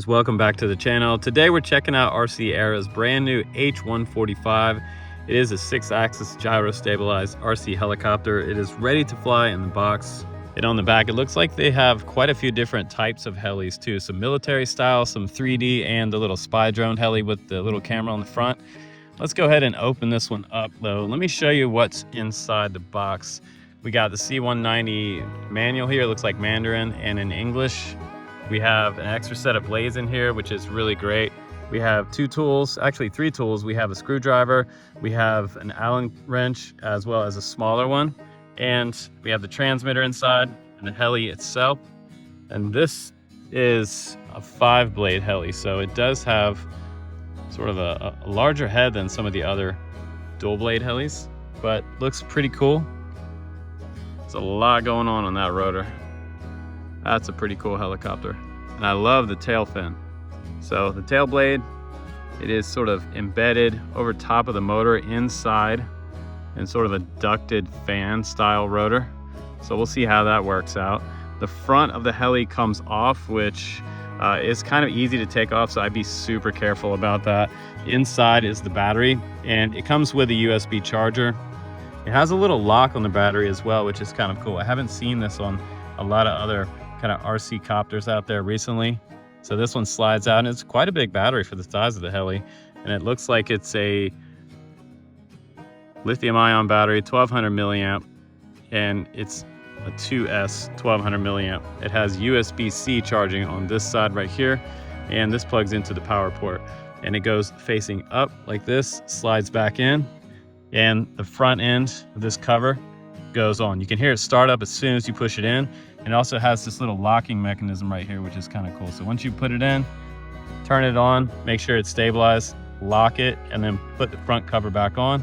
guys, welcome back to the channel. Today we're checking out RC Aero's brand new H145. It is a 6-axis gyro stabilized RC helicopter. It is ready to fly in the box. And on the back, it looks like they have quite a few different types of helis too. Some military style, some 3D, and the little spy drone heli with the little camera on the front. Let's go ahead and open this one up though. Let me show you what's inside the box. We got the C190 manual here. It looks like Mandarin and in English. We have an extra set of blades in here, which is really great. We have 2 tools, actually 3 tools. We have a screwdriver, we have an Allen wrench, as well as a smaller one. And we have the transmitter inside and the heli itself. And this is a 5-blade heli, so it does have sort of a larger head than some of the other dual blade helis, but looks pretty cool. There's a lot going on that rotor. That's a pretty cool helicopter. And I love the tail fin. So the tail blade, it is sort of embedded over top of the motor inside in sort of a ducted fan style rotor. So we'll see how that works out. The front of the heli comes off, which is kind of easy to take off, so I'd be super careful about that. Inside is the battery, and it comes with a USB charger. It has a little lock on the battery as well, which is kind of cool. I haven't seen this on a lot of other kind of RC copters out there recently. So this one slides out, and it's quite a big battery for the size of the heli. And it looks like it's a lithium ion battery, 1200 milliamp, and it's a 2S 1200 milliamp. It has USB-C charging on this side right here, and this plugs into the power port. And it goes facing up like this, slides back in, and the front end of this cover goes on. You can hear it start up as soon as you push it in. And it also has this little locking mechanism right here, which is kind of cool. So once you put it in, turn it on, make sure it's stabilized, lock it, and then put the front cover back on,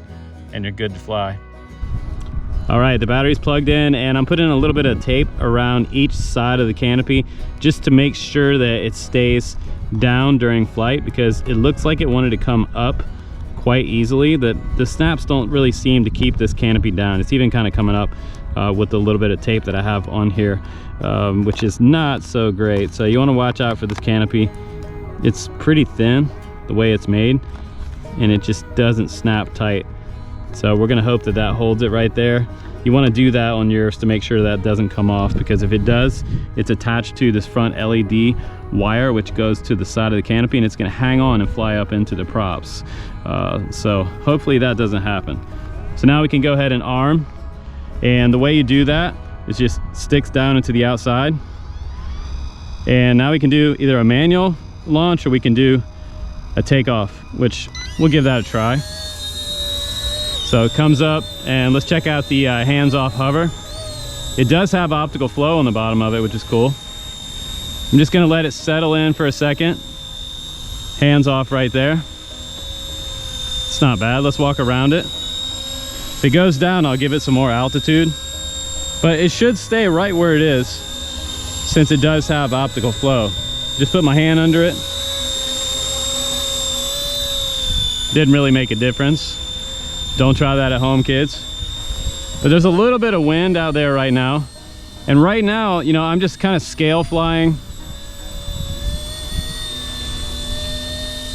and you're good to fly. All right, the battery's plugged in, and I'm putting a little bit of tape around each side of the canopy just to make sure that it stays down during flight, because it looks like it wanted to come up quite easily. The snaps don't really seem to keep this canopy down. It's even kind of coming up with the little bit of tape that I have on here, which is not so great. So you want to watch out for this canopy. It's pretty thin the way it's made, and it just doesn't snap tight. So we're gonna hope that that holds it right there. You want to do that on yours to make sure that doesn't come off, because if it does, it's attached to this front LED wire which goes to the side of the canopy, and it's going to hang on and fly up into the props. So hopefully that doesn't happen. So now we can go ahead and arm, and the way you do that is just sticks down into the outside. And now we can do either a manual launch or we can do a takeoff, which we'll give that a try. So it comes up, and let's check out the hands-off hover. It does have optical flow on the bottom of it, which is cool. I'm just gonna let it settle in for a second. Hands off right there. It's not bad. Let's walk around it. If it goes down, I'll give it some more altitude, but it should stay right where it is since it does have optical flow. Just put my hand under it. Didn't really make a difference. Don't try that at home, kids. But there's a little bit of wind out there right now. And right now, you know, I'm just kind of scale flying.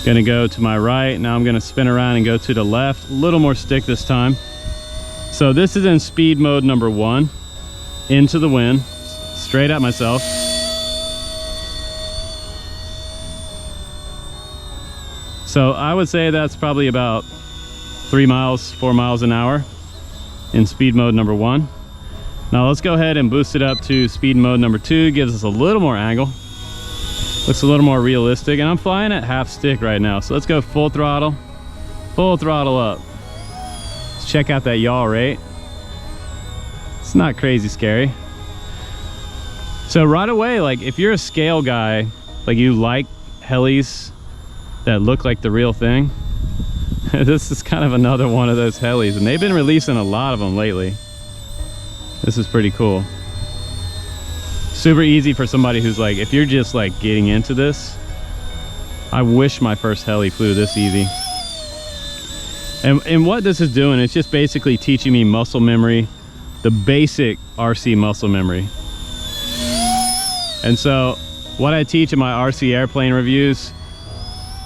Gonna go to my right. Now I'm gonna spin around and go to the left. A little more stick this time. So this is in speed mode number 1. Into the wind, straight at myself. So I would say that's probably about 3 miles, 4 miles an hour in speed mode number 1. Now let's go ahead and boost it up to speed mode number 2. Gives us a little more angle. Looks a little more realistic, and I'm flying at half stick right now. So let's go full throttle up. Let's check out that yaw rate. It's not crazy scary. So right away, like if you're a scale guy, like you like helis that look like the real thing, this is kind of another one of those helis, and they've been releasing a lot of them lately. This is pretty cool. Super easy for somebody who's like, if you're just like getting into this, I wish my first heli flew this easy. And what this is doing, it's just basically teaching me muscle memory, the basic RC muscle memory. And so what I teach in my RC airplane reviews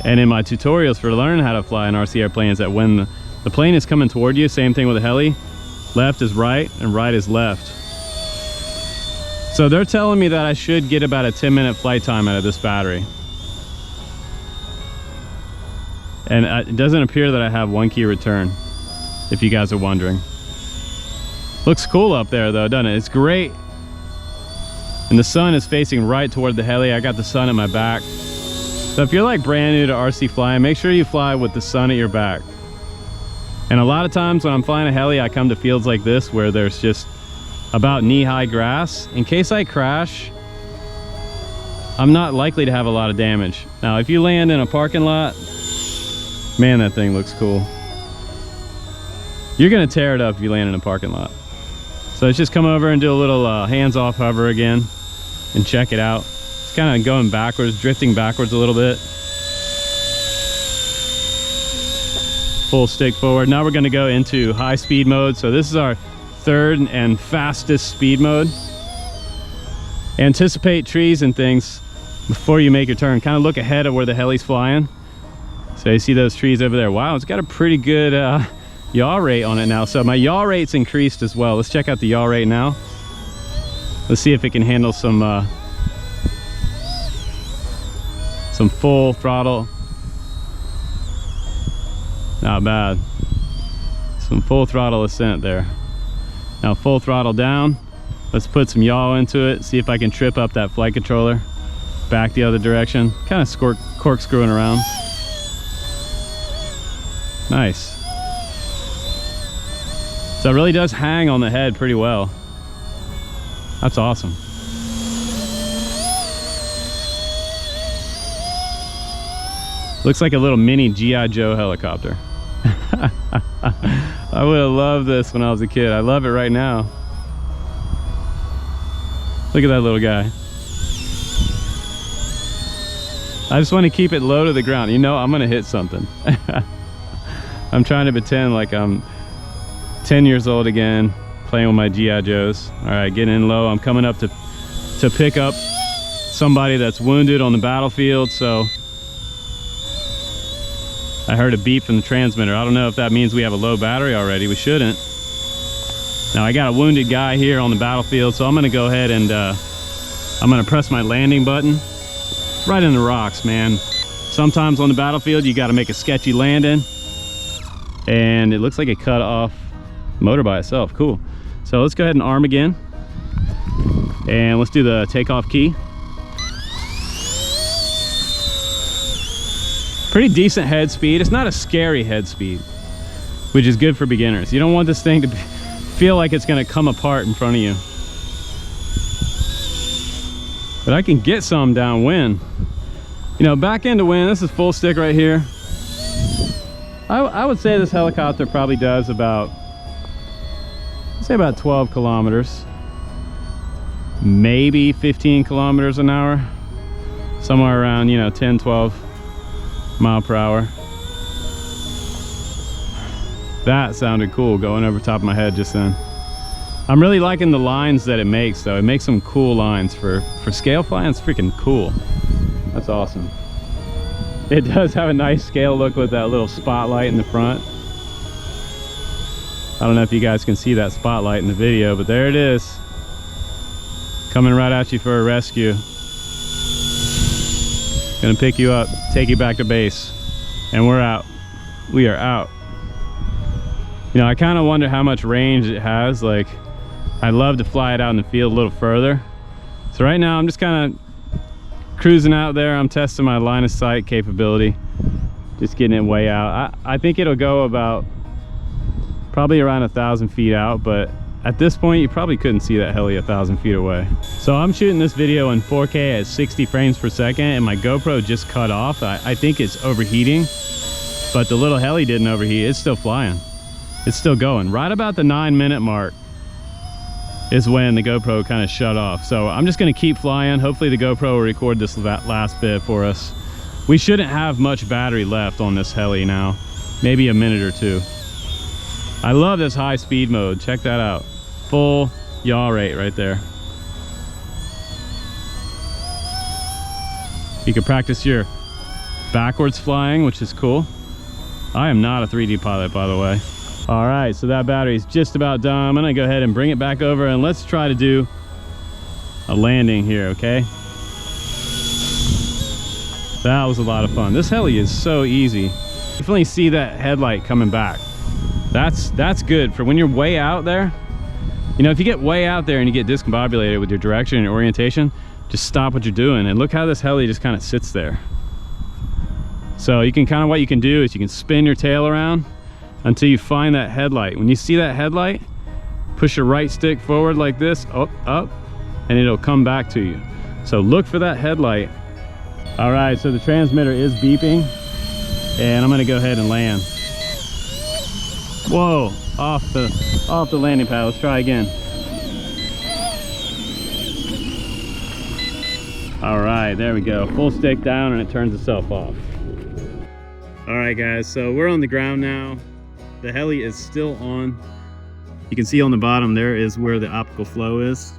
and in my tutorials for learning how to fly an RC airplane is that when the plane is coming toward you, same thing with a heli, left is right and right is left. So they're telling me that I should get about a 10-minute flight time out of this battery. And it doesn't appear that I have 1 key return, if you guys are wondering. Looks cool up there though, doesn't it? It's great. And the sun is facing right toward the heli. I got the sun at my back. So if you're like brand new to RC flying, make sure you fly with the sun at your back. And a lot of times when I'm flying a heli, I come to fields like this where there's just about knee-high grass. In case I crash, I'm not likely to have a lot of damage. Now, if you land in a parking lot, man, that thing looks cool. You're gonna tear it up if you land in a parking lot. So let's just come over and do a little hands-off hover again and check it out. It's kind of going backwards, drifting backwards a little bit. Full stick forward. Now we're gonna go into high speed mode. So this is our third and fastest speed mode. Anticipate trees and things before you make your turn. Kind of look ahead of where the heli's flying. So you see those trees over there. Wow, it's got a pretty good yaw rate on it now. So my yaw rate's increased as well. Let's check out the yaw rate now. Let's see if it can handle some full throttle. Not bad. Some full throttle ascent there. Now full throttle down. Let's put some yaw into it. See if I can trip up that flight controller. Back the other direction. Kind of corkscrewing around. Nice. So it really does hang on the head pretty well. That's awesome. Looks like a little mini G.I. Joe helicopter. I would have loved this when I was a kid. I love it right now. Look at that little guy. I just want to keep it low to the ground. You know, I'm going to hit something. I'm trying to pretend like I'm 10 years old again, playing with my G.I. Joes. All right, getting in low. I'm coming up to pick up somebody that's wounded on the battlefield. So I heard a beep from the transmitter. I don't know if that means we have a low battery already. We shouldn't. Now I got a wounded guy here on the battlefield, so I'm gonna go ahead and I'm gonna press my landing button right in the rocks, man. Sometimes on the battlefield, you gotta make a sketchy landing, and it looks like it cut off the motor by itself. Cool. So let's go ahead and arm again, and let's do the takeoff key. Pretty decent head speed. It's not a scary head speed, which is good for beginners. You don't want this thing to feel like it's gonna come apart in front of you. But I can get some downwind. You know, back into wind, this is full stick right here. I would say this helicopter probably does about, say about 12 kilometers, maybe 15 kilometers an hour, somewhere around, you know, 10, 12 mile per hour. That sounded cool going over top of my head just then. I'm really liking the lines that it makes though. It makes some cool lines for scale flying. It's freaking cool. That's awesome. It does have a nice scale look with that little spotlight in the front. I don't know if you guys can see that spotlight in the video, but there it is. Coming right at you for a rescue. Gonna pick you up, take you back to base, and we're out. We are out. You know, I kind of wonder how much range it has. Like, I'd love to fly it out in the field a little further. So right now I'm just kind of cruising out there. I'm testing my line of sight capability, just getting it way out. I think it'll go about probably around 1,000 feet out, but at this point you probably couldn't see that heli 1,000 feet away. So I'm shooting this video in 4K at 60 frames per second, and my GoPro just cut off. I think it's overheating, but the little heli didn't overheat. It's still flying. It's still going. Right about the 9-minute mark is when the GoPro kind of shut off. So I'm just gonna keep flying. Hopefully the GoPro will record this last bit for us. We shouldn't have much battery left on this heli now. Maybe a minute or two. I love this high speed mode. Check that out. Full yaw rate right there. You can practice your backwards flying, which is cool. I am not a 3D pilot, by the way. All right, so that battery is just about done. I'm gonna go ahead and bring it back over and let's try to do a landing here, okay? That was a lot of fun. This heli is so easy. Definitely see that headlight coming back. That's good for when you're way out there. You know, if you get way out there and you get discombobulated with your direction and your orientation, just stop what you're doing and look how this heli just kind of sits there. So you can what you can do is you can spin your tail around until you find that headlight. When you see that headlight, push your right stick forward like this, up, and it'll come back to you. So look for that headlight. All right, so the transmitter is beeping and I'm gonna go ahead and land. Whoa, off the landing pad. Let's try again. All right, there we go. Full stick down and it turns itself off. All right guys, so we're on the ground now. The heli is still on. You can see on the bottom there is where the optical flow is.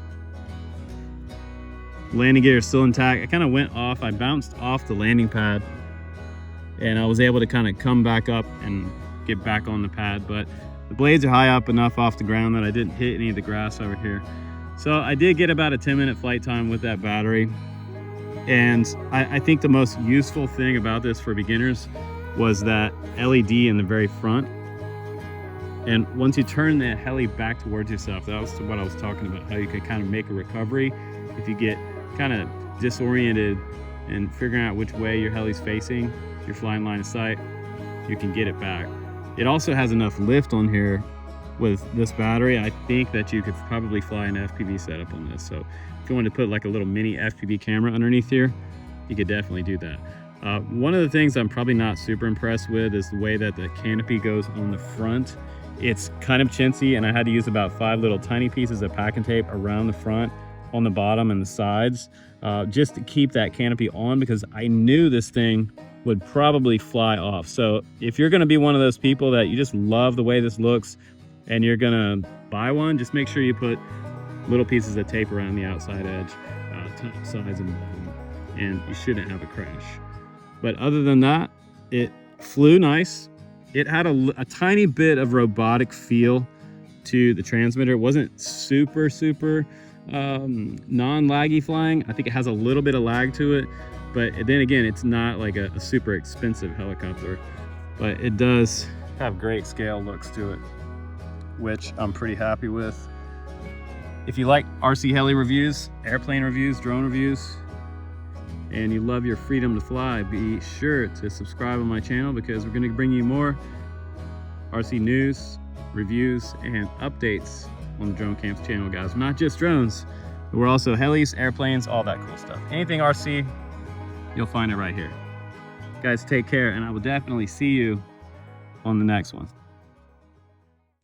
Landing gear is still intact. I kind of went off, I bounced off the landing pad and I was able to kind of come back up and get back on the pad, but the blades are high up enough off the ground that I didn't hit any of the grass over here. So I did get about a 10-minute flight time with that battery. And I think the most useful thing about this for beginners was that LED in the very front. And once you turn the heli back towards yourself, that was what I was talking about, how you could kind of make a recovery if you get kind of disoriented and figuring out which way your heli's facing, your flying line of sight, you can get it back. It also has enough lift on here with this battery. I think that you could probably fly an FPV setup on this. So if you wanted to put like a little mini FPV camera underneath here, you could definitely do that. One of the things I'm probably not super impressed with is the way that the canopy goes on the front. It's kind of chintzy and I had to use about 5 little tiny pieces of packing tape around the front, on the bottom and the sides, just to keep that canopy on because I knew this thing would probably fly off. So if you're gonna be one of those people that you just love the way this looks and you're gonna buy one, just make sure you put little pieces of tape around the outside edge, top, sides, and bottom, and you shouldn't have a crash. But other than that, it flew nice. It had a tiny bit of robotic feel to the transmitter. It wasn't super non-laggy flying. I think it has a little bit of lag to it, but then again, it's not like a super expensive helicopter, but it does have great scale looks to it, which I'm pretty happy with. If you like RC heli reviews, airplane reviews, drone reviews, and you love your freedom to fly, be sure to subscribe on my channel because we're going to bring you more RC news, reviews, and updates on the Drone Camps channel, guys. Not just drones, but we're also helis, airplanes, all that cool stuff. Anything RC, you'll find it right here. Guys, take care, and I will definitely see you on the next one.